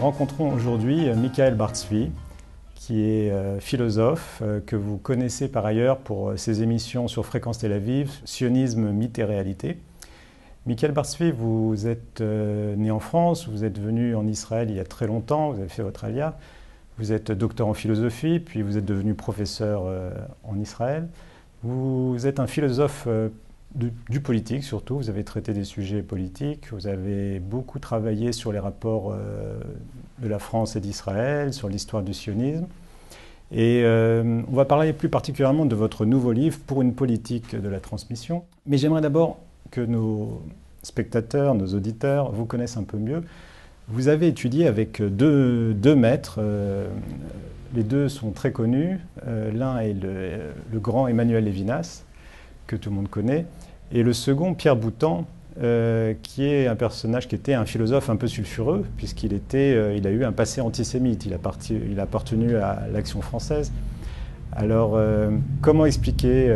rencontrons aujourd'hui Michael Bart-Zvi, qui est philosophe, que vous connaissez par ailleurs pour ses émissions sur Fréquence Tel Aviv, Sionisme, mythe et réalité. Michael Bart-Zvi, vous êtes né en France, vous êtes venu en Israël il y a très longtemps, vous avez fait votre alia, vous êtes docteur en philosophie, puis vous êtes devenu professeur en Israël. Vous êtes un philosophe du politique surtout, vous avez traité des sujets politiques, vous avez beaucoup travaillé sur les rapports de la France et d'Israël, sur l'histoire du sionisme. Et on va parler plus particulièrement de votre nouveau livre, Pour une politique de la transmission. Mais j'aimerais d'abord que nos spectateurs, nos auditeurs vous connaissent un peu mieux. Vous avez étudié avec deux maîtres, les deux sont très connus. L'un est le grand Emmanuel Lévinas, que tout le monde connaît, et le second, Pierre Boutan, qui est un personnage qui était un philosophe un peu sulfureux, puisqu'il il a eu un passé antisémite, il a appartenu à l'Action française. Alors, comment expliquer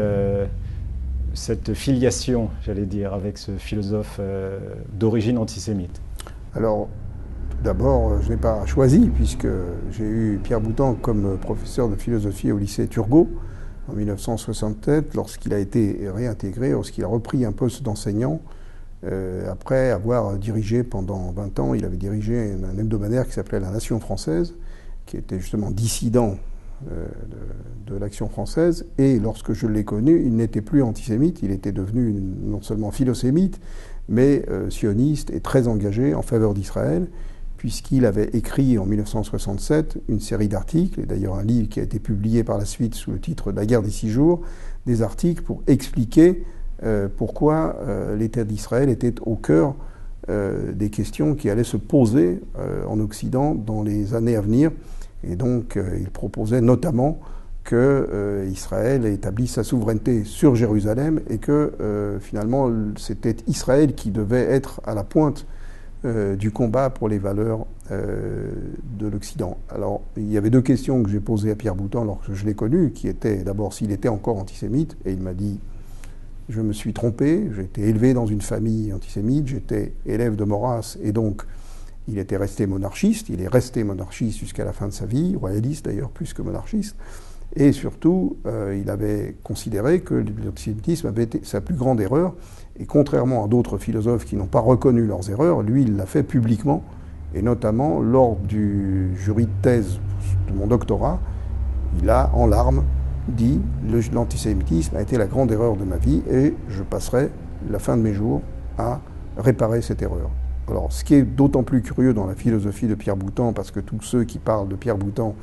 cette filiation, j'allais dire, avec ce philosophe d'origine antisémite? Alors, tout d'abord, je n'ai pas choisi, puisque j'ai eu Pierre Boutan comme professeur de philosophie au lycée Turgot en 1967, lorsqu'il a été réintégré, lorsqu'il a repris un poste d'enseignant. Après avoir dirigé pendant 20 ans, il avait dirigé un hebdomadaire qui s'appelait La Nation française, qui était justement dissident de l'Action française. Et lorsque je l'ai connu, il n'était plus antisémite, il était devenu non seulement philosémite, mais sioniste et très engagé en faveur d'Israël, puisqu'il avait écrit en 1967 une série d'articles, et d'ailleurs un livre qui a été publié par la suite sous le titre de La guerre des 6 jours, des articles pour expliquer pourquoi l'État d'Israël était au cœur des questions qui allaient se poser en Occident dans les années à venir. Et donc il proposait notamment que Israël établisse sa souveraineté sur Jérusalem et que finalement c'était Israël qui devait être à la pointe du combat pour les valeurs de l'Occident. Alors, il y avait deux questions que j'ai posées à Pierre Boutan lorsque je l'ai connu, qui étaient d'abord s'il était encore antisémite, et il m'a dit « Je me suis trompé, j'ai été élevé dans une famille antisémite, j'étais élève de Maurras, et donc il était resté monarchiste, il est resté monarchiste jusqu'à la fin de sa vie, royaliste d'ailleurs plus que monarchiste, et surtout, il avait considéré que l'antisémitisme avait été sa plus grande erreur. Et contrairement à d'autres philosophes qui n'ont pas reconnu leurs erreurs, lui, il l'a fait publiquement. Et notamment, lors du jury de thèse de mon doctorat, il a, en larmes, dit « L'antisémitisme a été la grande erreur de ma vie et je passerai la fin de mes jours à réparer cette erreur. » Alors, ce qui est d'autant plus curieux dans la philosophie de Pierre Boutan, parce que tous ceux qui parlent de Pierre Boutan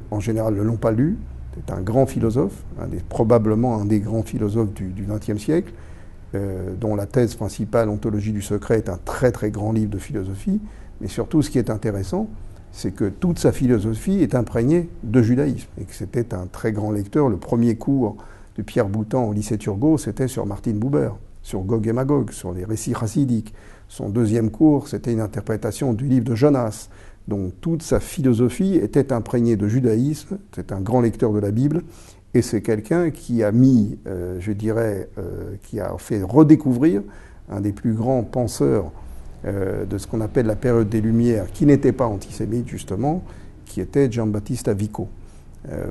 en général ne l'ont pas lu. C'est un grand philosophe, probablement un des grands philosophes du XXe siècle, dont la thèse principale, Ontologie du secret, est un très très grand livre de philosophie. Mais surtout, ce qui est intéressant, c'est que toute sa philosophie est imprégnée de judaïsme, et que c'était un très grand lecteur. Le premier cours de Pierre Boutan au lycée Turgot, c'était sur Martin Buber, sur Gog et Magog, sur les récits chassidiques. Son deuxième cours, c'était une interprétation du livre de Jonas. Donc toute sa philosophie était imprégnée de judaïsme, c'est un grand lecteur de la Bible, et c'est quelqu'un qui a mis, qui a fait redécouvrir un des plus grands penseurs de ce qu'on appelle la période des Lumières, qui n'était pas antisémite justement, qui était Giambattista Vico,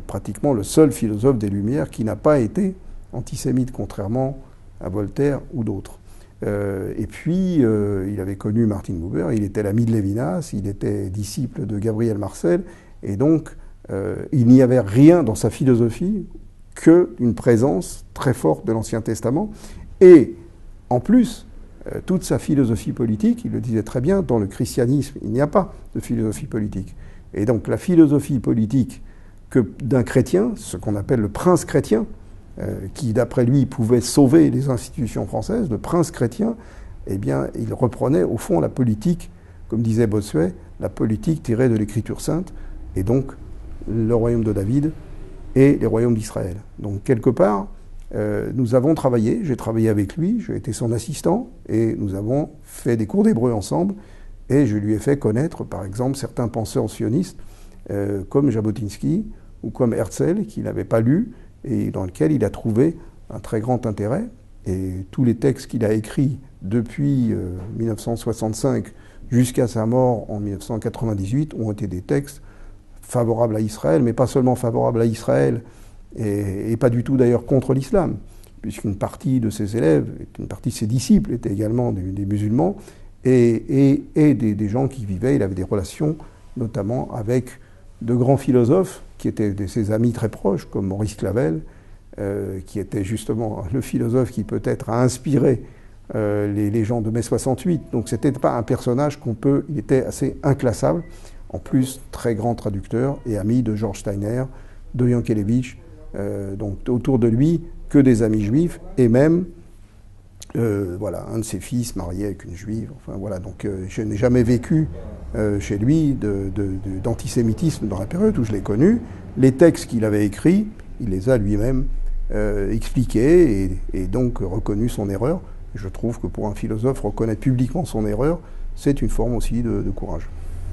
pratiquement le seul philosophe des Lumières qui n'a pas été antisémite, contrairement à Voltaire ou d'autres. Et puis, il avait connu Martin Buber, il était l'ami de Lévinas, il était disciple de Gabriel Marcel, et donc il n'y avait rien dans sa philosophie qu'une présence très forte de l'Ancien Testament. Et en plus, toute sa philosophie politique, il le disait très bien, dans le christianisme, il n'y a pas de philosophie politique. Et donc la philosophie politique d'un chrétien, ce qu'on appelle le prince chrétien, qui d'après lui pouvait sauver les institutions françaises, le prince chrétien, eh bien, il reprenait au fond la politique, comme disait Bossuet, la politique tirée de l'Écriture sainte, et donc le royaume de David et les royaumes d'Israël. Donc quelque part, nous avons travaillé, j'ai travaillé avec lui, j'ai été son assistant, et nous avons fait des cours d'hébreu ensemble, et je lui ai fait connaître, par exemple, certains penseurs sionistes, comme Jabotinsky, ou comme Herzl, qu'il n'avait pas lu, et dans lequel il a trouvé un très grand intérêt. Et tous les textes qu'il a écrits depuis 1965 jusqu'à sa mort en 1998, ont été des textes favorables à Israël, mais pas seulement favorables à Israël, et pas du tout d'ailleurs contre l'islam, puisqu'une partie de ses élèves, une partie de ses disciples étaient également des musulmans, et des gens qui vivaient, il avait des relations notamment avec de grands philosophes qui étaient de ses amis très proches, comme Maurice Clavel, qui était justement le philosophe qui peut-être a inspiré les gens de mai 68. Donc c'était pas un personnage il était assez inclassable, en plus très grand traducteur et ami de George Steiner, de Yankelevitch, donc autour de lui que des amis juifs, et même voilà, un de ses fils marié avec une juive. Enfin voilà, donc je n'ai jamais vécu chez lui d'antisémitisme dans la période où je l'ai connu. Les textes qu'il avait écrits, il les a lui-même expliqués et donc reconnu son erreur. Et je trouve que pour un philosophe, reconnaître publiquement son erreur, c'est une forme aussi de courage.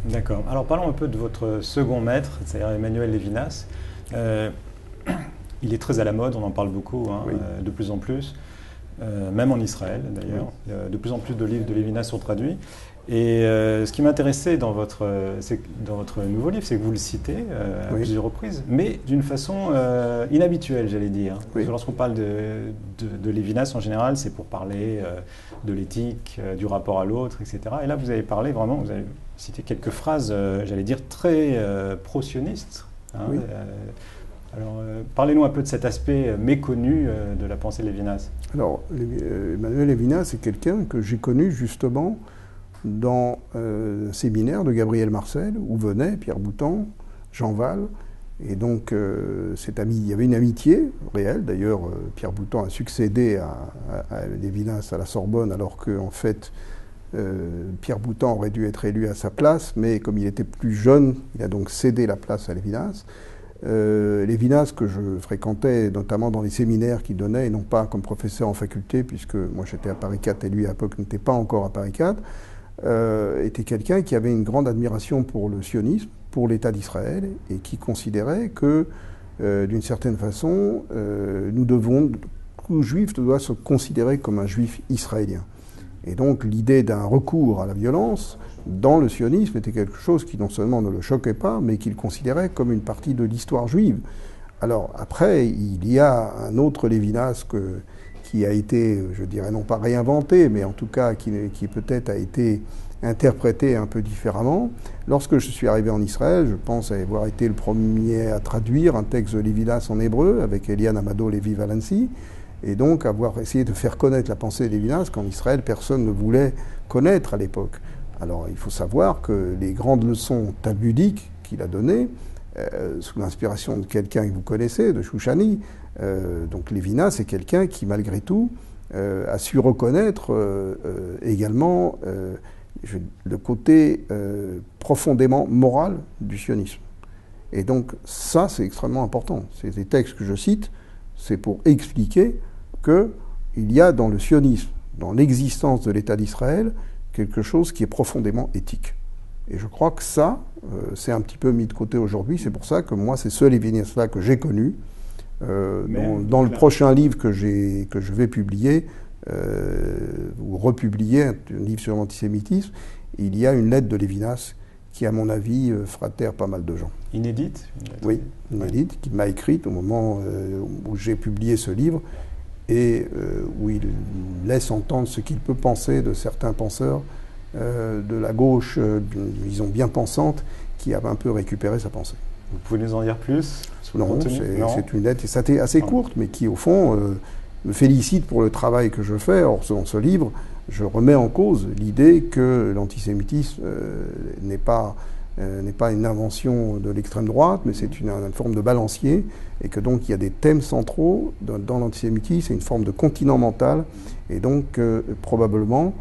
D'accord. Alors parlons un peu de votre second maître, c'est-à-dire Emmanuel Levinas. Il est très à la mode, on en parle beaucoup, hein, oui. De plus en plus, même en Israël d'ailleurs. Oui. De plus en plus de livres de Levinas sont traduits. Et ce qui m'intéressait dans votre nouveau livre, c'est que vous le citez à plusieurs reprises, mais d'une façon inhabituelle, j'allais dire. Oui. Parce que lorsqu'on parle de Levinas, en général, c'est pour parler de l'éthique, du rapport à l'autre, etc. Et là, vous avez parlé vraiment, vous avez cité quelques phrases, j'allais dire, très pro-sionistes. Hein, oui. Alors, parlez-nous un peu de cet aspect méconnu de la pensée de Levinas. Alors, Emmanuel Levinas, c'est quelqu'un que j'ai connu justement dans un séminaire de Gabriel Marcel, où venaient Pierre Boutan, Jean Val, et donc il y avait une amitié réelle. D'ailleurs, Pierre Boutan a succédé à Levinas à la Sorbonne, alors qu'en fait, Pierre Boutan aurait dû être élu à sa place, mais comme il était plus jeune, il a donc cédé la place à Levinas. Levinas, que je fréquentais notamment dans les séminaires qu'il donnait, et non pas comme professeur en faculté, puisque moi j'étais à Paris 4 et lui à l'époque n'était pas encore à Paris 4, était quelqu'un qui avait une grande admiration pour le sionisme, pour l'État d'Israël, et qui considérait que, d'une certaine façon, tout juif doit se considérer comme un juif israélien. Et donc l'idée d'un recours à la violence dans le sionisme était quelque chose qui non seulement ne le choquait pas, mais qu'il considérait comme une partie de l'histoire juive. Alors après, il y a un autre Levinas qui a été, je dirais non pas réinventé, mais en tout cas qui peut-être a été interprété un peu différemment. Lorsque je suis arrivé en Israël, je pense avoir été le premier à traduire un texte de Levinas en hébreu avec Eliane Amado Levi Valensi, et donc avoir essayé de faire connaître la pensée de Levinas qu'en Israël, personne ne voulait connaître à l'époque. Alors il faut savoir que les grandes leçons talmudiques qu'il a données, sous l'inspiration de quelqu'un que vous connaissez, de Shoushani, donc Levinas, c'est quelqu'un qui, malgré tout, a su reconnaître également le côté profondément moral du sionisme. Et donc ça, c'est extrêmement important. C'est des textes que je cite, c'est pour expliquer qu'il y a dans le sionisme, dans l'existence de l'État d'Israël, quelque chose qui est profondément éthique. Et je crois que ça, c'est un petit peu mis de côté aujourd'hui. C'est pour ça que moi, c'est ce Levinas-là que j'ai connu. Dans le prochain livre que je vais publier, ou republier, un livre sur l'antisémitisme, il y a une lettre de Levinas qui, à mon avis, fera taire pas mal de gens. Inédite ? Oui, inédite, qui m'a écrite au moment où j'ai publié ce livre, et où il laisse entendre ce qu'il peut penser de certains penseurs de la gauche, disons bien pensante, qui a un peu récupéré sa pensée. Vous pouvez nous en dire plus sur le contenu ? C'est une lettre, et ça a été assez courte, mais qui, au fond, me félicite pour le travail que je fais. Or, dans ce livre, je remets en cause l'idée que l'antisémitisme n'est pas une invention de l'extrême droite, mais c'est une forme de balancier, et que donc il y a des thèmes centraux dans l'antisémitisme, c'est une forme de continent mental, et donc probablement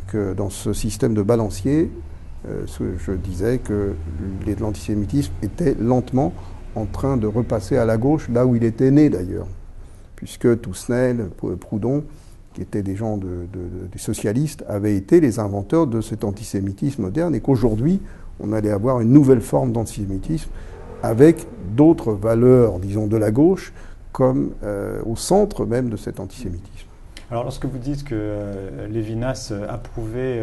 que dans ce système de balancier, je disais que l'antisémitisme était lentement en train de repasser à la gauche, là où il était né d'ailleurs, puisque Toussenel, Proudhon, qui étaient des gens des socialistes, avaient été les inventeurs de cet antisémitisme moderne, et qu'aujourd'hui, on allait avoir une nouvelle forme d'antisémitisme avec d'autres valeurs, disons, de la gauche, comme au centre même de cet antisémitisme. Alors lorsque vous dites que Lévinas approuvait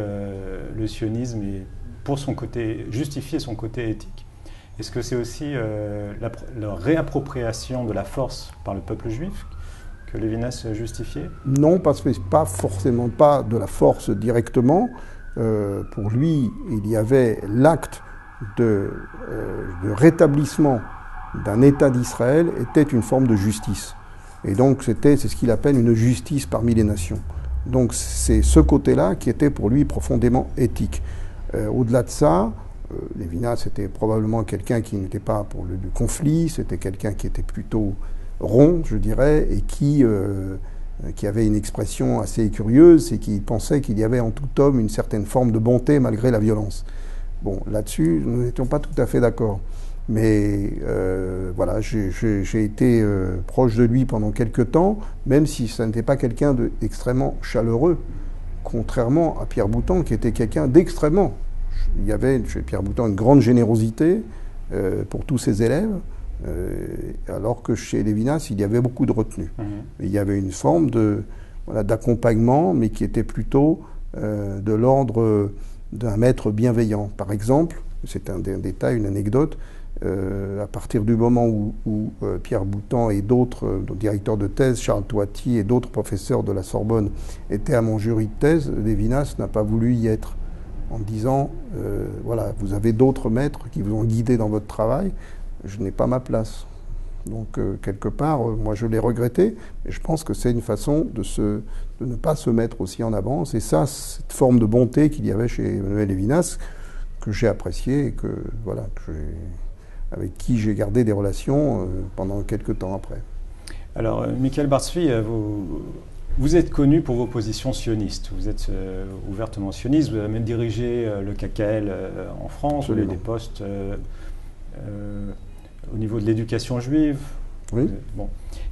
le sionisme et pour son côté, justifier son côté éthique, est-ce que c'est aussi la réappropriation de la force par le peuple juif que Lévinas justifiait? Non, pas forcément pas de la force directement. Pour lui, il y avait l'acte de rétablissement d'un État d'Israël était une forme de justice. Et donc c'est ce qu'il appelle une justice parmi les nations. Donc c'est ce côté-là qui était pour lui profondément éthique. Au-delà de ça, Lévinas était probablement quelqu'un qui n'était pas pour le conflit, c'était quelqu'un qui était plutôt rond, je dirais, et qui avait une expression assez curieuse et qui pensait qu'il y avait en tout homme une certaine forme de bonté malgré la violence. Bon, là-dessus, nous n'étions pas tout à fait d'accord. Mais voilà, j'ai été proche de lui pendant quelques temps, même si ça n'était pas quelqu'un d'extrêmement chaleureux, contrairement à Pierre Boutan, qui était quelqu'un d'extrêmement. Il y avait chez Pierre Boutan une grande générosité pour tous ses élèves, alors que chez Lévinas, il y avait beaucoup de retenue. Il y avait une forme d'accompagnement, mais qui était plutôt de l'ordre d'un maître bienveillant. Par exemple, c'est un détail, une anecdote, à partir du moment où Pierre Boutan et d'autres directeurs de thèse, Charles Toiti et d'autres professeurs de la Sorbonne étaient à mon jury de thèse, Lévinas n'a pas voulu y être, en disant voilà, vous avez d'autres maîtres qui vous ont guidé dans votre travail, je n'ai pas ma place. Donc quelque part, moi je l'ai regretté, mais je pense que c'est une façon de ne pas se mettre aussi en avant. C'est ça, cette forme de bonté qu'il y avait chez Emmanuel Lévinas, que j'ai apprécié et avec qui j'ai gardé des relations pendant quelques temps après. Alors, Michael Bartzwy, vous êtes connu pour vos positions sionistes. Vous êtes ouvertement sioniste. Vous avez même dirigé le KKL en France. Vous avez des postes au niveau de l'éducation juive. Oui. Bon.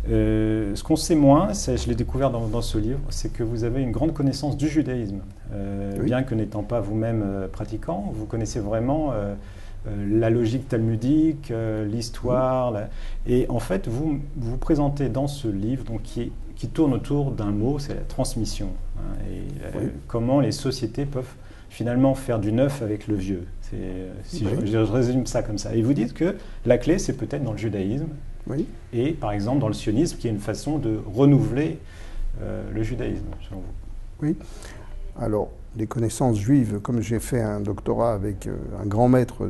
Ce qu'on sait moins, je l'ai découvert dans ce livre, c'est que vous avez une grande connaissance du judaïsme. Oui. Bien que n'étant pas vous-même pratiquant, vous connaissez vraiment la logique talmudique, l'histoire. Oui. Et en fait, vous vous présentez dans ce livre donc, qui tourne autour d'un mot, c'est la transmission. Oui. Comment les sociétés peuvent finalement faire du neuf avec le vieux. Si oui. je résume ça comme ça. Et vous dites que la clé, c'est peut-être dans le judaïsme. Oui. Et par exemple dans le sionisme, qui est une façon de renouveler le judaïsme, selon vous. Oui. Alors, les connaissances juives, comme j'ai fait un doctorat avec un grand maître,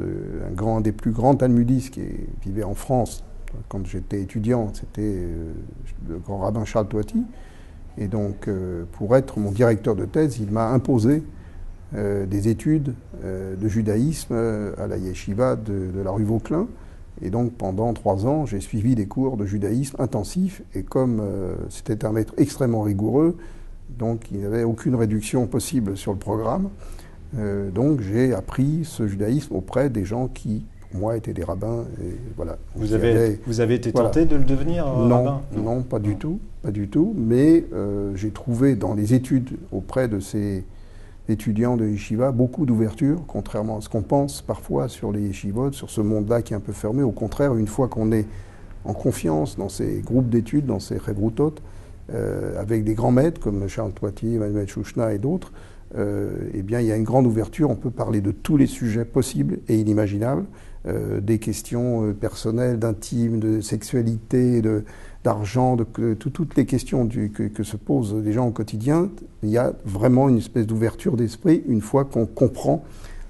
un des plus grands talmudistes qui vivait en France, quand j'étais étudiant, c'était le grand rabbin Charles Toiti. Et donc, pour être mon directeur de thèse, il m'a imposé des études de judaïsme à la yeshiva de la rue Vauquelin. Et donc pendant 3 ans, j'ai suivi des cours de judaïsme intensifs. Et comme c'était un maître extrêmement rigoureux, donc il n'y avait aucune réduction possible sur le programme. Donc j'ai appris ce judaïsme auprès des gens qui, pour moi, étaient des rabbins. Et voilà. Vous avez été tenté de le devenir rabbin? Non, pas du tout. Pas du tout. Mais j'ai trouvé dans les études auprès de ces étudiants de yeshiva, beaucoup d'ouverture, contrairement à ce qu'on pense parfois sur les yeshivot, sur ce monde-là qui est un peu fermé. Au contraire, une fois qu'on est en confiance dans ces groupes d'études, dans ces chevrutot, avec des grands maîtres comme Charles Toiti, Emmanuel Chouchna et d'autres, eh bien, il y a une grande ouverture. On peut parler de tous les sujets possibles et inimaginables, des questions personnelles, d'intime, de sexualité, d'argent, toutes les questions que se posent les gens au quotidien. Il y a vraiment une espèce d'ouverture d'esprit une fois qu'on comprend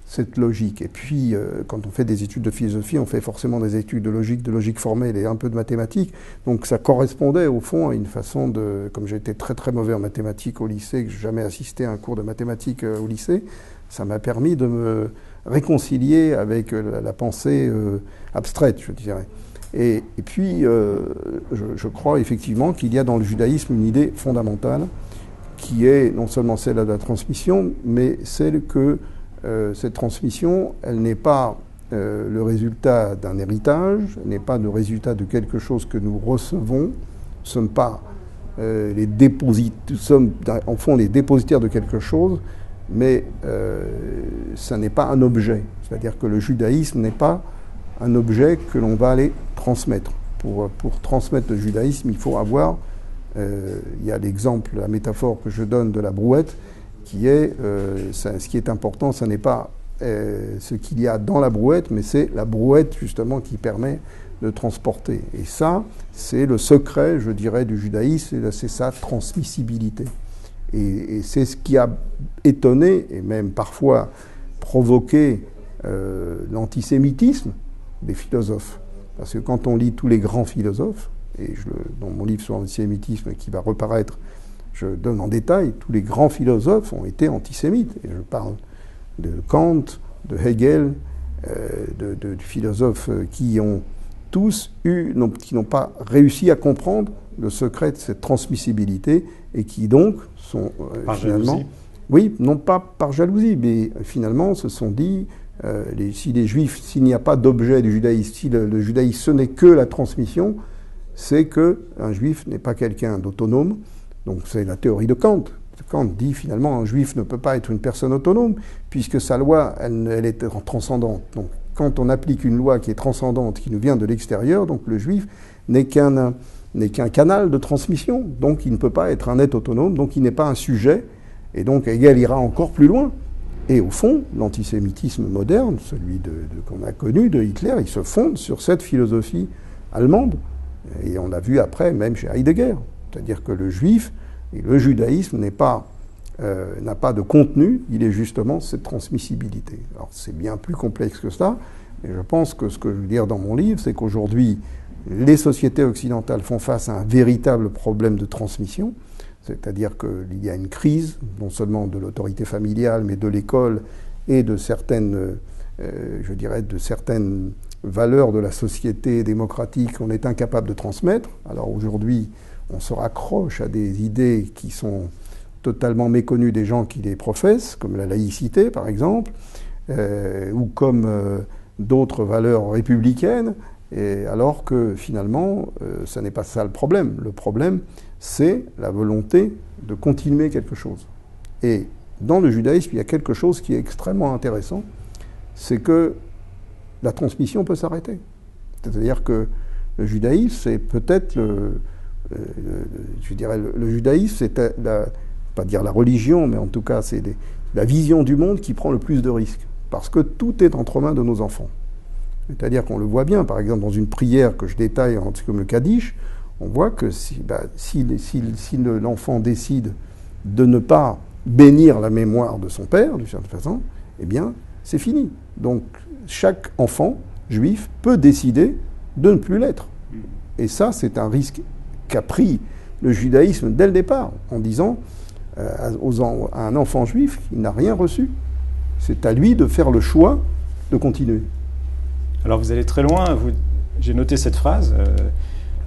cette logique. Et puis, quand on fait des études de philosophie, on fait forcément des études de logique formelle et un peu de mathématiques. Donc ça correspondait au fond à une façon de... Comme j'ai été très très mauvais en mathématiques au lycée, que je n'ai jamais assisté à un cours de mathématiques au lycée, ça m'a permis de me réconcilier avec la pensée abstraite, je dirais. Et puis, je crois effectivement qu'il y a dans le judaïsme une idée fondamentale qui est non seulement celle de la transmission, mais celle que cette transmission, elle n'est pas le résultat d'un héritage, elle n'est pas le résultat de quelque chose que nous recevons. Nous ne sommes pas nous sommes en fond les dépositaires de quelque chose, mais ça n'est pas un objet. C'est-à-dire que le judaïsme n'est pas un objet que l'on va aller transmettre. Pour transmettre le judaïsme, il faut avoir Il y a l'exemple, la métaphore que je donne de la brouette, qui est, ce qui est important, ce n'est pas ce qu'il y a dans la brouette, mais c'est la brouette justement qui permet de transporter. Et ça, c'est le secret, je dirais, du judaïsme, c'est sa transmissibilité. Et c'est ce qui a étonné, et même parfois provoqué, l'antisémitisme des philosophes. Parce que quand on lit tous les grands philosophes, et dans mon livre sur l'antisémitisme qui va reparaître, je donne en détail, tous les grands philosophes ont été antisémites. Et je parle de Kant, de Hegel, de philosophes qui ont tous qui n'ont pas réussi à comprendre le secret de cette transmissibilité et qui donc sont finalement... Jalousie. Oui, non pas par jalousie, mais finalement se sont dit, si les Juifs, s'il n'y a pas d'objet du judaïsme, si le judaïsme ce n'est que la transmission, c'est qu'un Juif n'est pas quelqu'un d'autonome. Donc c'est la théorie de Kant. Kant dit finalement un Juif ne peut pas être une personne autonome puisque sa loi, elle est transcendante. Donc quand on applique une loi qui est transcendante, qui nous vient de l'extérieur, donc le Juif n'est qu'un canal de transmission. Donc il ne peut pas être un être autonome, donc il n'est pas un sujet. Et donc Hegel ira encore plus loin. Et au fond, l'antisémitisme moderne, celui qu'on a connu de Hitler, il se fonde sur cette philosophie allemande. Et on l'a vu après, même chez Heidegger. C'est-à-dire que le juif et le judaïsme n'a pas de contenu, il est justement cette transmissibilité. Alors c'est bien plus complexe que ça, mais je pense que ce que je veux dire dans mon livre, c'est qu'aujourd'hui, les sociétés occidentales font face à un véritable problème de transmission. C'est-à-dire qu'il y a une crise, non seulement de l'autorité familiale, mais de l'école et de certaines, je dirais, de certaines valeurs de la société démocratique qu'on est incapable de transmettre. Alors aujourd'hui, on se raccroche à des idées qui sont totalement méconnues des gens qui les professent, comme la laïcité par exemple, ou comme d'autres valeurs républicaines, et alors que finalement, ce n'est pas ça le problème. Le problème, c'est la volonté de continuer quelque chose. Et dans le judaïsme, il y a quelque chose qui est extrêmement intéressant, c'est que la transmission peut s'arrêter. C'est-à-dire que le judaïsme, c'est peut-être je dirais, le judaïsme, c'est pas dire la religion, mais en tout cas, c'est la vision du monde qui prend le plus de risques. Parce que tout est entre mains de nos enfants. C'est-à-dire qu'on le voit bien, par exemple, dans une prière que je détaille, comme le Kaddish, on voit que si l'enfant décide de ne pas bénir la mémoire de son père, d'une certaine façon, eh bien, c'est fini. Donc, chaque enfant juif peut décider de ne plus l'être. Et ça, c'est un risque qu'a pris le judaïsme dès le départ, en disant à un enfant juif, il n'a rien reçu. C'est à lui de faire le choix de continuer. Alors, vous allez très loin. J'ai noté cette phrase.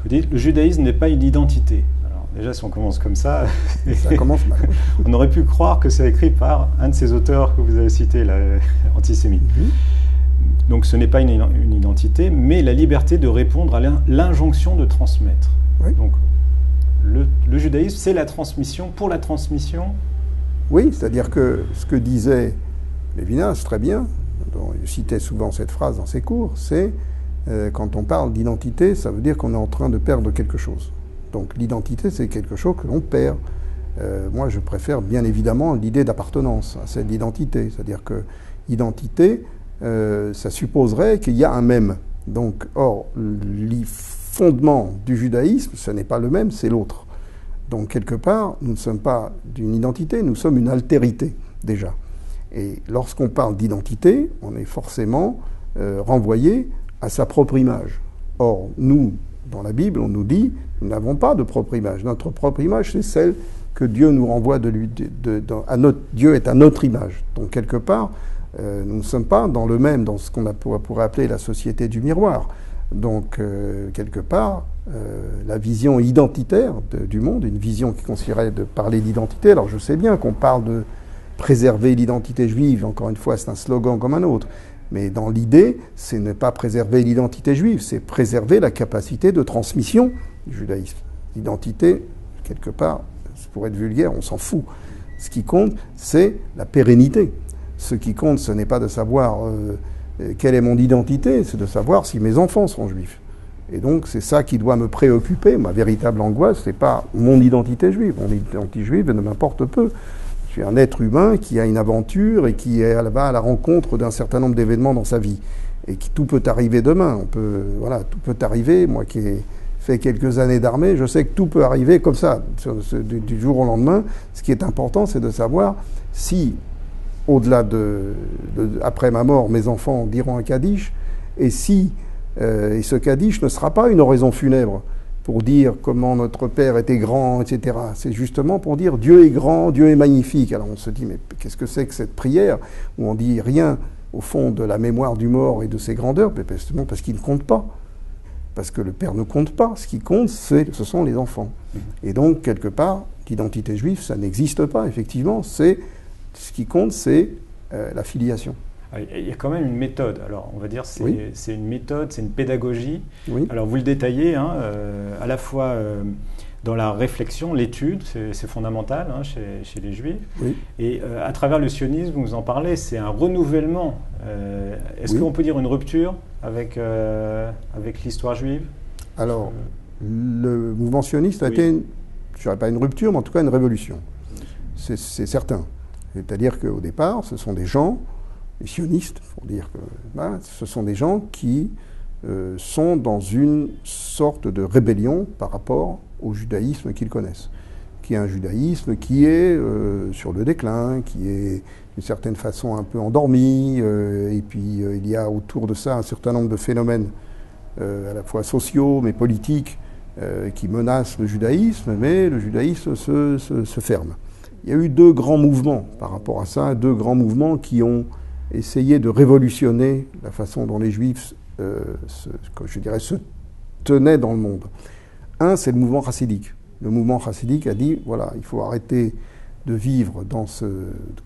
Vous dites, le judaïsme n'est pas une identité. Alors, déjà, si on commence comme ça, ça commence mal. On aurait pu croire que c'est écrit par un de ces auteurs que vous avez cités, antisémite. Donc, ce n'est pas une identité, mais la liberté de répondre à l'injonction de transmettre. Oui. Donc, le judaïsme, c'est la transmission pour la transmission. Oui, c'est-à-dire que ce que disait Lévinas, très bien, dont il citait souvent cette phrase dans ses cours, c'est quand on parle d'identité, ça veut dire qu'on est en train de perdre quelque chose. Donc l'identité, c'est quelque chose que l'on perd. Moi, je préfère bien évidemment l'idée d'appartenance à celle d'identité. C'est-à-dire que identité, ça supposerait qu'il y a un même. Donc, or, les fondements du judaïsme, ce n'est pas le même, c'est l'autre. Donc, quelque part, nous ne sommes pas d'une identité, nous sommes une altérité, déjà. Et lorsqu'on parle d'identité, on est forcément renvoyé à sa propre image. Or, nous, dans la Bible, on nous dit, nous n'avons pas de propre image. Notre propre image, c'est celle que Dieu nous renvoie de lui. Dieu est à notre image. Donc, quelque part, nous ne sommes pas dans le même, dans ce qu'on pourrait appeler la société du miroir. Donc, quelque part, la vision identitaire du monde, une vision qui consisterait de parler d'identité. Alors, je sais bien qu'on parle de préserver l'identité juive. Encore une fois, c'est un slogan comme un autre. Mais dans l'idée, ce n'est pas préserver l'identité juive, c'est préserver la capacité de transmission du judaïsme. L'identité, quelque part, pour être vulgaire, on s'en fout. Ce qui compte, c'est la pérennité. Ce qui compte, ce n'est pas de savoir quelle est mon identité, c'est de savoir si mes enfants seront juifs. Et donc c'est ça qui doit me préoccuper. Ma véritable angoisse, c'est pas mon identité juive. Mon identité juive ne m'importe peu. Je suis un être humain qui a une aventure et qui va à la rencontre d'un certain nombre d'événements dans sa vie. Et tout peut arriver demain. Tout peut arriver. Moi qui ai fait quelques années d'armée, je sais que tout peut arriver comme ça, du jour au lendemain. Ce qui est important, c'est de savoir si, au-delà après ma mort, mes enfants diront un Kaddish, et si et ce Kaddish ne sera pas une oraison funèbre pour dire comment notre Père était grand, etc. C'est justement pour dire Dieu est grand, Dieu est magnifique. Alors on se dit, mais qu'est-ce que c'est que cette prière où on dit rien au fond de la mémoire du mort et de ses grandeurs? Justement parce qu'il ne compte pas. Parce que le Père ne compte pas. Ce qui compte, ce sont les enfants. Et donc, quelque part, l'identité juive, ça n'existe pas, effectivement. Ce qui compte, c'est la filiation. Il y a quand même une méthode. Alors, on va dire c'est une méthode, c'est une pédagogie. Oui. Alors, vous le détaillez, à la fois dans la réflexion, l'étude, c'est fondamental chez les Juifs. Oui. Et à travers le sionisme, vous en parlez, c'est un renouvellement. Est-ce qu'on peut dire une rupture avec l'histoire juive? Alors, le mouvement sioniste a été, je ne dirais pas une rupture, mais en tout cas une révolution. C'est certain. C'est-à-dire qu'au départ, ce sont des gens, les sionistes, pour dire que ce sont des gens qui sont dans une sorte de rébellion par rapport au judaïsme qu'ils connaissent, qui est un judaïsme qui est sur le déclin, qui est d'une certaine façon un peu endormi, et puis il y a autour de ça un certain nombre de phénomènes à la fois sociaux mais politiques qui menacent le judaïsme, mais le judaïsme se ferme. Il y a eu deux grands mouvements par rapport à ça, deux grands mouvements qui ont essayé de révolutionner la façon dont les Juifs se tenaient dans le monde. Un, c'est le mouvement chassidique. Le mouvement chassidique a dit, voilà, il faut arrêter de vivre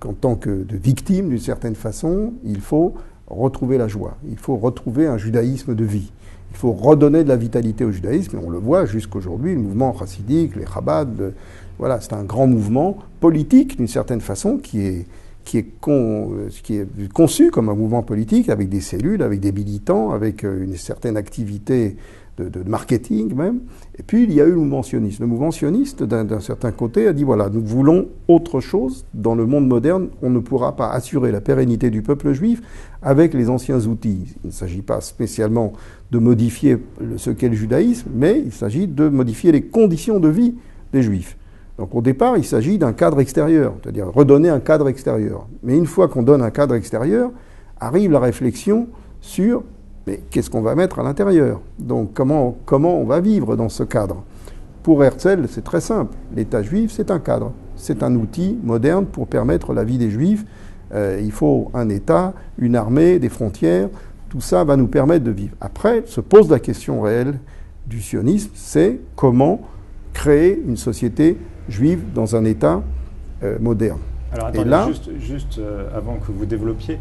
en tant que de victime d'une certaine façon, il faut retrouver la joie, il faut retrouver un judaïsme de vie. Il faut redonner de la vitalité au judaïsme, et on le voit jusqu'aujourd'hui, le mouvement chassidique, les Chabad, voilà, c'est un grand mouvement politique d'une certaine façon qui est conçu comme un mouvement politique avec des cellules, avec des militants, avec une certaine activité de marketing même. Et puis il y a eu le mouvement sioniste. Le mouvement sioniste, d'un certain côté, a dit voilà, nous voulons autre chose. Dans le monde moderne, on ne pourra pas assurer la pérennité du peuple juif avec les anciens outils. Il ne s'agit pas spécialement de modifier ce qu'est le judaïsme, mais il s'agit de modifier les conditions de vie des juifs. Donc au départ, il s'agit d'un cadre extérieur, c'est-à-dire redonner un cadre extérieur. Mais une fois qu'on donne un cadre extérieur, arrive la réflexion sur mais qu'est-ce qu'on va mettre à l'intérieur? Donc comment on va vivre dans ce cadre? Pour Herzl, c'est très simple. L'État juif, c'est un cadre. C'est un outil moderne pour permettre la vie des Juifs. Il faut un État, une armée, des frontières. Tout ça va nous permettre de vivre. Après, se pose la question réelle du sionisme, c'est comment créer une société juive dans un État moderne. Alors attendez, là, juste avant que vous développiez,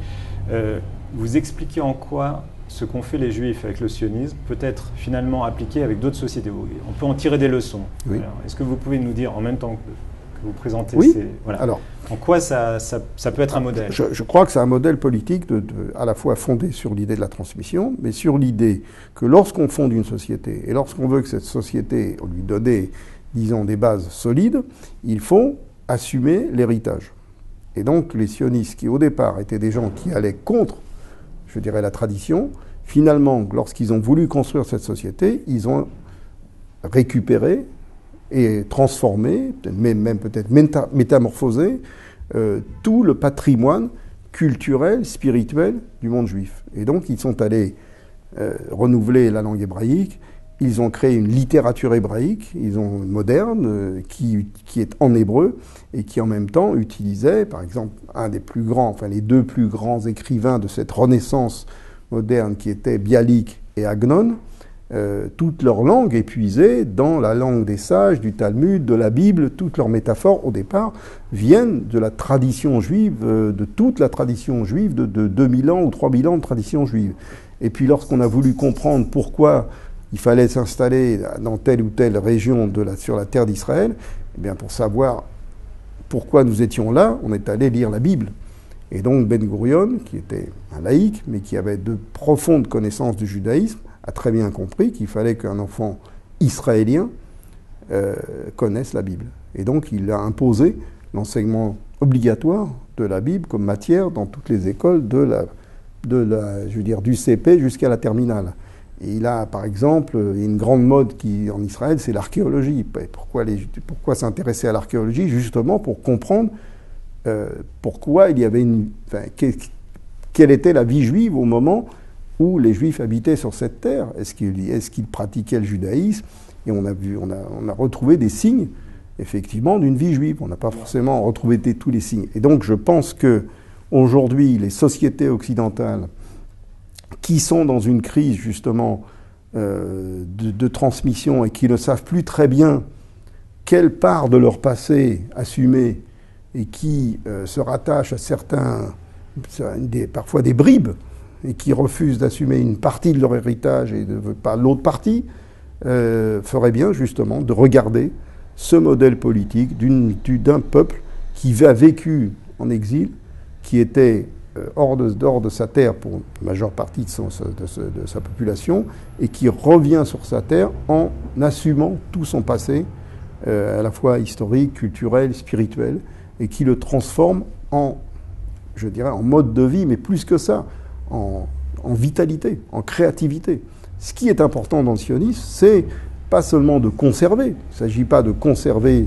vous expliquez en quoi ce qu'ont fait les Juifs avec le sionisme peut être finalement appliqué avec d'autres sociétés. On peut en tirer des leçons. Oui. Est-ce que vous pouvez nous dire en même temps que vous présentez voilà. Alors, en quoi ça peut être un modèle? Je crois que c'est un modèle politique à la fois fondé sur l'idée de la transmission, mais sur l'idée que lorsqu'on fonde une société et lorsqu'on veut que cette société, on lui donne, disons, des bases solides, il faut assumer l'héritage. Et donc les sionistes qui au départ étaient des gens qui allaient contre, je dirais, la tradition, finalement, lorsqu'ils ont voulu construire cette société, ils ont récupéré et transformé, même peut-être métamorphosé, tout le patrimoine culturel, spirituel du monde juif. Et donc ils sont allés renouveler la langue hébraïque, ils ont créé une littérature hébraïque, moderne, qui est en hébreu, et qui en même temps utilisait, par exemple, les deux plus grands écrivains de cette renaissance moderne, qui étaient Bialik et Agnon, toute leur langue épuisée dans la langue des sages, du Talmud, de la Bible, toutes leurs métaphores, au départ, viennent de la tradition juive, de toute la tradition juive, de 2000 ans ou 3000 ans de tradition juive. Et puis lorsqu'on a voulu comprendre pourquoi il fallait s'installer dans telle ou telle région sur la terre d'Israël, eh bien pour savoir pourquoi nous étions là, on est allé lire la Bible. Et donc Ben Gurion, qui était un laïc, mais qui avait de profondes connaissances du judaïsme, a très bien compris qu'il fallait qu'un enfant israélien connaisse la Bible. Et donc il a imposé l'enseignement obligatoire de la Bible comme matière dans toutes les écoles du CP jusqu'à la terminale. Et il a, par exemple, une grande mode en Israël, c'est l'archéologie. Pourquoi s'intéresser à l'archéologie? Justement pour comprendre pourquoi il y avait quelle était la vie juive au moment où les Juifs habitaient sur cette terre. Est-ce qu'ils pratiquaient le judaïsme? Et on a retrouvé des signes, effectivement, d'une vie juive. On n'a pas forcément retrouvé tous les signes. Et donc, je pense que aujourd'hui, les sociétés occidentales qui sont dans une crise, justement, de transmission et qui ne savent plus très bien quelle part de leur passé assumer et qui se rattachent à parfois des bribes, et qui refusent d'assumer une partie de leur héritage et pas l'autre partie, ferait bien justement de regarder ce modèle politique d'un peuple qui a vécu en exil, qui était hors de sa terre pour la majeure partie de sa population, et qui revient sur sa terre en assumant tout son passé, à la fois historique, culturel, spirituel, et qui le transforme en mode de vie, mais plus que ça, en vitalité, en créativité. Ce qui est important dans le sionisme, c'est pas seulement de conserver. Il ne s'agit pas de conserver.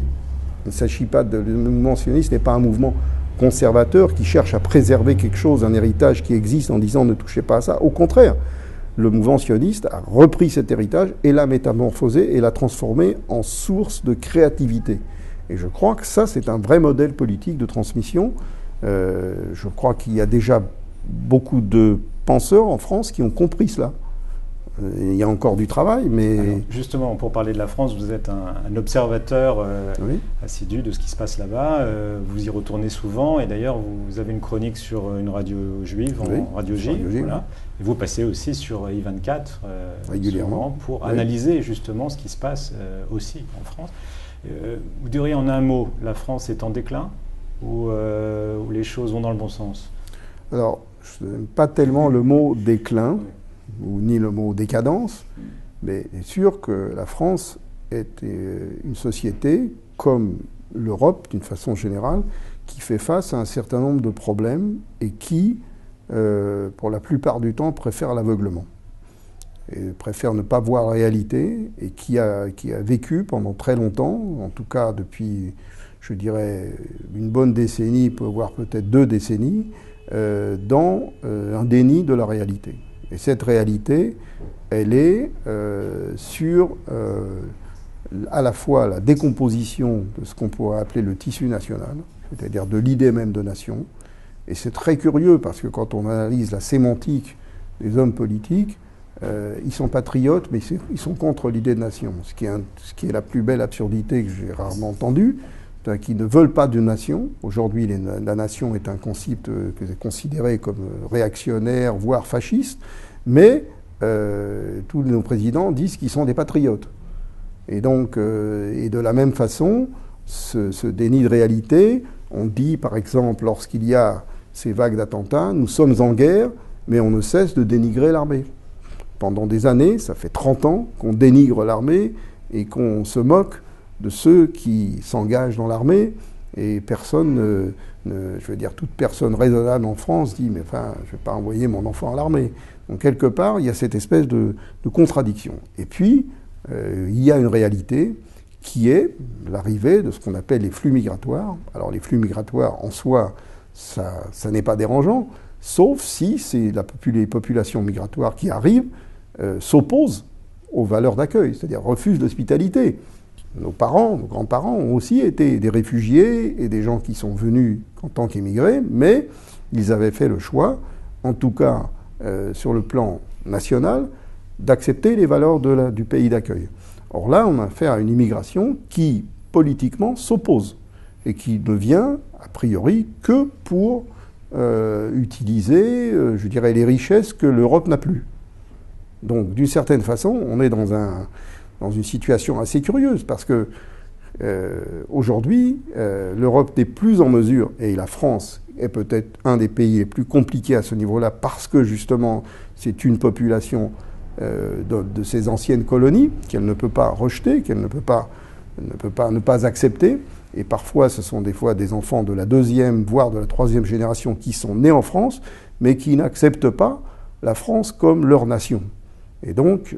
Le mouvement sioniste n'est pas un mouvement conservateur qui cherche à préserver quelque chose, un héritage qui existe en disant ne touchez pas à ça. Au contraire, le mouvement sioniste a repris cet héritage et l'a métamorphosé et l'a transformé en source de créativité. Et je crois que ça, c'est un vrai modèle politique de transmission. Je crois qu'il y a déjà beaucoup de penseurs en France qui ont compris cela. Il y a encore du travail, mais... Alors, justement, pour parler de la France, vous êtes un observateur oui. assidu de ce qui se passe là-bas. Vous y retournez souvent, et d'ailleurs, vous avez une chronique sur une radio juive, oui, Radio J. Voilà. Et vous passez aussi sur I24 régulièrement pour oui. analyser justement ce qui se passe aussi en France. Vous diriez en un mot, la France est en déclin ou les choses vont dans le bon sens? Alors, je n'aime pas tellement le mot déclin, oui, ou ni le mot décadence, mais c'est sûr que la France est une société, comme l'Europe d'une façon générale, qui fait face à un certain nombre de problèmes et qui, pour la plupart du temps, préfère l'aveuglement. Et préfère ne pas voir la réalité et qui a vécu pendant très longtemps, en tout cas depuis, je dirais, une bonne décennie, voire peut-être 2 décennies, dans un déni de la réalité. Et cette réalité, elle est sur à la fois la décomposition de ce qu'on pourrait appeler le tissu national, c'est-à-dire de l'idée même de nation. Et c'est très curieux parce que quand on analyse la sémantique des hommes politiques, ils sont patriotes, mais ils sont contre l'idée de nation, ce qui est la plus belle absurdité que j'ai rarement entendue, qui ne veulent pas de nation. Aujourd'hui, la nation est un concept que c'est considéré comme réactionnaire, voire fasciste, mais tous nos présidents disent qu'ils sont des patriotes. Et donc, et de la même façon, ce déni de réalité, on dit par exemple, lorsqu'il y a ces vagues d'attentats, nous sommes en guerre, mais on ne cesse de dénigrer l'armée. Pendant des années, ça fait 30 ans qu'on dénigre l'armée et qu'on se moque de ceux qui s'engagent dans l'armée, et personne, je veux dire, toute personne raisonnable en France dit, mais enfin, je ne vais pas envoyer mon enfant à l'armée. Donc quelque part, il y a cette espèce de contradiction. Et puis, il y a une réalité qui est l'arrivée de ce qu'on appelle les flux migratoires. Alors les flux migratoires, en soi, ça n'est pas dérangeant, sauf si les populations migratoires qui arrivent s'opposent aux valeurs d'accueil, c'est-à-dire refusent l'hospitalité. Nos parents, nos grands-parents ont aussi été des réfugiés et des gens qui sont venus en tant qu'émigrés, mais ils avaient fait le choix, en tout cas sur le plan national, d'accepter les valeurs du pays d'accueil. Or là, on a affaire à une immigration qui, politiquement, s'oppose et qui ne vient, a priori, que pour utiliser, je dirais, les richesses que l'Europe n'a plus. Donc, d'une certaine façon, on est dans une situation assez curieuse, parce que aujourd'hui, l'Europe n'est plus en mesure, et la France est peut-être un des pays les plus compliqués à ce niveau-là, parce que justement, c'est une population de ces anciennes colonies, qu'elle ne peut pas rejeter, qu'elle ne peut pas ne pas accepter. Et parfois, ce sont des fois des enfants de la deuxième, voire de la troisième génération qui sont nés en France, mais qui n'acceptent pas la France comme leur nation. Et donc,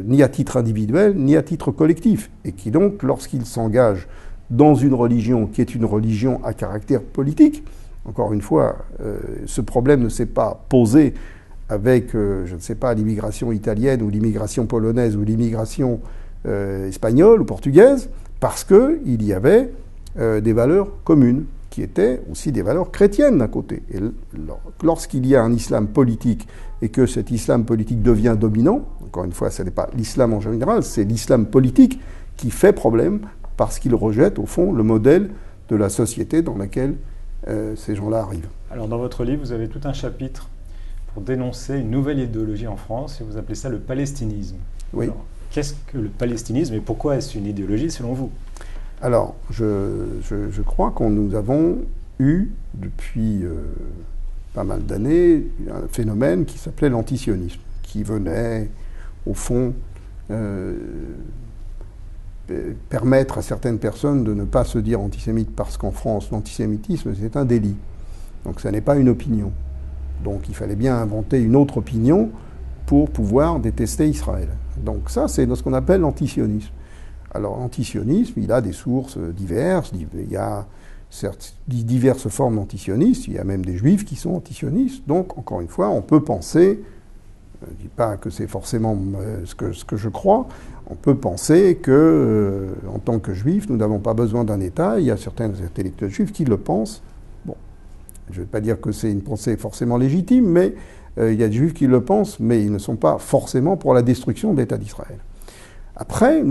ni à titre individuel, ni à titre collectif. Et qui donc, lorsqu'ils s'engagent dans une religion qui est une religion à caractère politique, encore une fois, ce problème ne s'est pas posé avec, je ne sais pas, l'immigration italienne ou l'immigration polonaise ou l'immigration espagnole ou portugaise, parce qu'il y avait des valeurs communes, qui étaient aussi des valeurs chrétiennes d'un côté. Et lorsqu'il y a un islam politique et que cet islam politique devient dominant, encore une fois, ce n'est pas l'islam en général, c'est l'islam politique qui fait problème parce qu'il rejette, au fond, le modèle de la société dans laquelle ces gens-là arrivent. Alors, dans votre livre, vous avez tout un chapitre pour dénoncer une nouvelle idéologie en France, et vous appelez ça le palestinisme. Oui. Alors, qu'est-ce que le palestinisme et pourquoi est-ce une idéologie selon vous? Alors, je crois qu'on nous avons eu, depuis pas mal d'années, un phénomène qui s'appelait l'antisionisme, qui venait, au fond, permettre à certaines personnes de ne pas se dire antisémites, parce qu'en France, l'antisémitisme, c'est un délit. Donc, ça n'est pas une opinion. Donc, il fallait bien inventer une autre opinion pour pouvoir détester Israël. Donc, ça, c'est ce qu'on appelle l'antisionisme. Alors, l'antisionisme, il a des sources diverses. Il y a certes diverses formes d'antisionisme. Il y a même des juifs qui sont antisionistes. Donc, encore une fois, on peut penser, je ne dis pas que c'est forcément ce que je crois, on peut penser que, en tant que juifs, nous n'avons pas besoin d'un État. Il y a certains intellectuels juifs qui le pensent. Bon, je ne vais pas dire que c'est une pensée forcément légitime, mais il y a des juifs qui le pensent, mais ils ne sont pas forcément pour la destruction de l'État d'Israël. Après,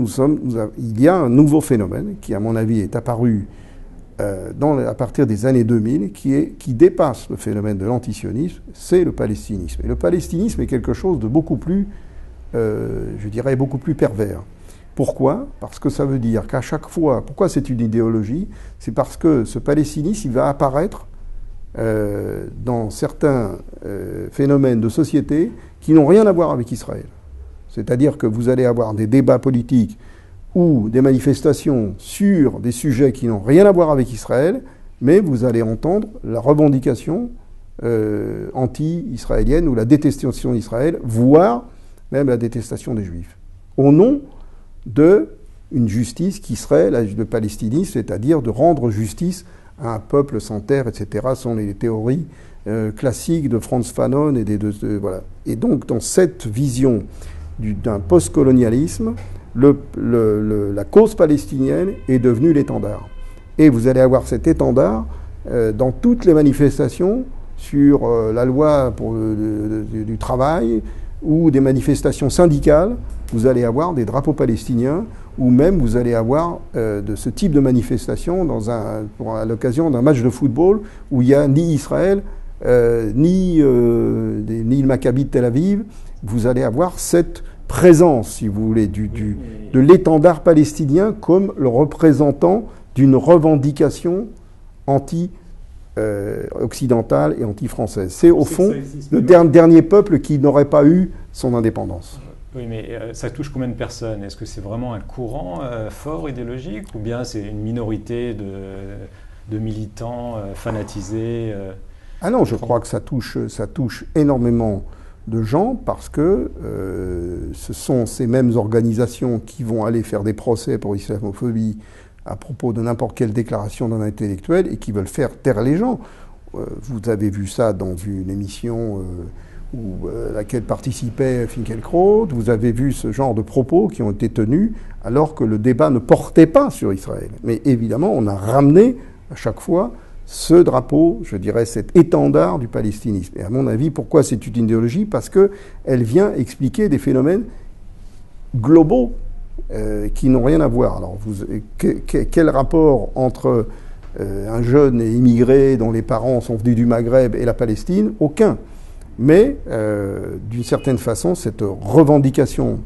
il y a un nouveau phénomène qui, à mon avis, est apparu à partir des années 2000, qui dépasse le phénomène de l'antisionisme, c'est le palestinisme. Et le palestinisme est quelque chose de beaucoup plus, je dirais, beaucoup plus pervers. Pourquoi? Parce que ça veut dire qu'à chaque fois, pourquoi c'est une idéologie? C'est parce que ce palestinisme, il va apparaître dans certains phénomènes de société qui n'ont rien à voir avec Israël. C'est-à-dire que vous allez avoir des débats politiques ou des manifestations sur des sujets qui n'ont rien à voir avec Israël, mais vous allez entendre la revendication anti-israélienne ou la détestation d'Israël, voire même la détestation des Juifs, au nom d'une justice qui serait le palestinisme, c'est-à-dire de rendre justice à un peuple sans terre, etc. Ce sont les théories classiques de Frantz Fanon et voilà. Et donc, dans cette vision d'un post-colonialisme, la cause palestinienne est devenue l'étendard. Et vous allez avoir cet étendard dans toutes les manifestations sur la loi du travail ou des manifestations syndicales. Vous allez avoir des drapeaux palestiniens ou même vous allez avoir de ce type de manifestation à l'occasion d'un match de football où il n'y a ni Israël, ni le Maccabi de Tel Aviv. Vous allez avoir cette présence, si vous voulez, de l'étendard palestinien comme le représentant d'une revendication anti-occidentale et anti-française. C'est au fond le dernier peuple qui n'aurait pas eu son indépendance. Oui, mais ça touche combien de personnes? Est-ce que c'est vraiment un courant fort idéologique ou bien c'est une minorité de militants fanatisés Ah non, je crois que ça touche énormément de gens parce que ce sont ces mêmes organisations qui vont aller faire des procès pour islamophobie à propos de n'importe quelle déclaration d'un intellectuel et qui veulent faire taire les gens. Vous avez vu ça dans une émission à laquelle participait Finkielkraut, vous avez vu ce genre de propos qui ont été tenus alors que le débat ne portait pas sur Israël. Mais évidemment, on a ramené à chaque fois ce drapeau, je dirais cet étendard du palestinisme. Et à mon avis, pourquoi c'est une idéologie? Parce qu'elle vient expliquer des phénomènes globaux qui n'ont rien à voir. Alors, quel rapport entre un jeune immigré dont les parents sont venus du Maghreb et la Palestine? Aucun. Mais, d'une certaine façon, cette revendication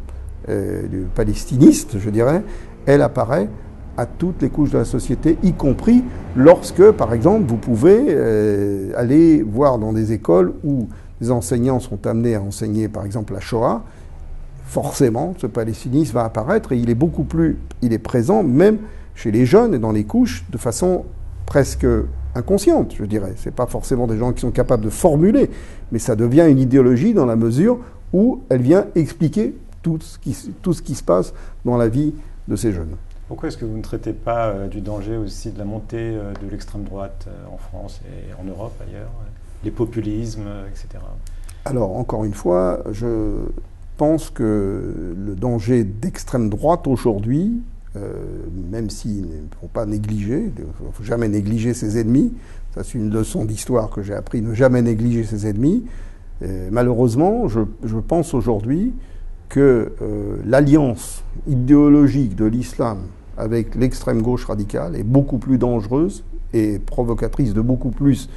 du palestiniste, je dirais, elle apparaît à toutes les couches de la société, y compris lorsque, par exemple, vous pouvez aller voir dans des écoles où les enseignants sont amenés à enseigner, par exemple, la Shoah, forcément, ce palestinisme va apparaître et il est présent même chez les jeunes et dans les couches de façon presque inconsciente, je dirais. Ce n'est pas forcément des gens qui sont capables de formuler, mais ça devient une idéologie dans la mesure où elle vient expliquer tout ce qui se passe dans la vie de ces jeunes. Pourquoi est-ce que vous ne traitez pas du danger aussi de la montée de l'extrême droite en France et en Europe ailleurs, les populismes, etc. Alors, encore une fois, je pense que le danger d'extrême droite aujourd'hui, même s'il ne faut pas négliger, il ne faut jamais négliger ses ennemis, ça c'est une leçon d'histoire que j'ai appris, ne jamais négliger ses ennemis. Malheureusement, je pense aujourd'hui que l'alliance idéologique de l'islam avec l'extrême gauche radicale est beaucoup plus dangereuse et provocatrice de beaucoup plus,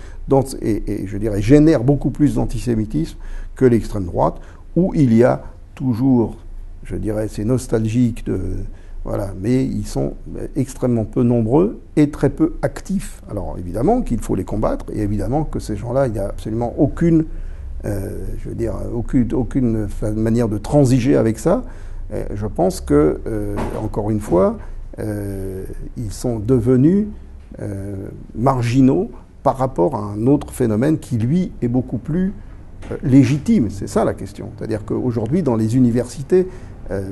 et je dirais génère beaucoup plus d'antisémitisme que l'extrême droite, où il y a toujours, je dirais, c'est nostalgique voilà, mais ils sont extrêmement peu nombreux et très peu actifs. Alors évidemment qu'il faut les combattre, et évidemment que ces gens-là, il n'y a absolument aucune manière de transiger avec ça. Je pense que, encore une fois, ils sont devenus marginaux par rapport à un autre phénomène qui, lui, est beaucoup plus légitime. C'est ça la question. C'est-à-dire qu'aujourd'hui, dans les universités,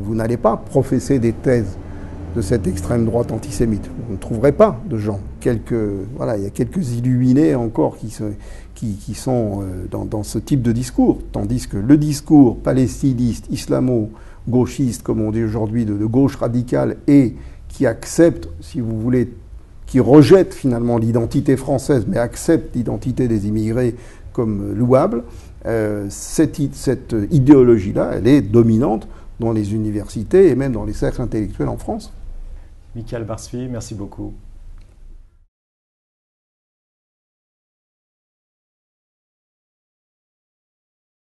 vous n'allez pas professer des thèses de cette extrême droite antisémite. Vous ne trouverez pas de gens. Voilà, il y a quelques illuminés encore qui sont dans ce type de discours, tandis que le discours palestiniste, islamo-gauchiste, comme on dit aujourd'hui, de gauche radicale, et qui accepte, si vous voulez, qui rejette finalement l'identité française, mais accepte l'identité des immigrés comme louable, cette idéologie-là, elle est dominante dans les universités et même dans les cercles intellectuels en France. Michael Barzfi, merci beaucoup.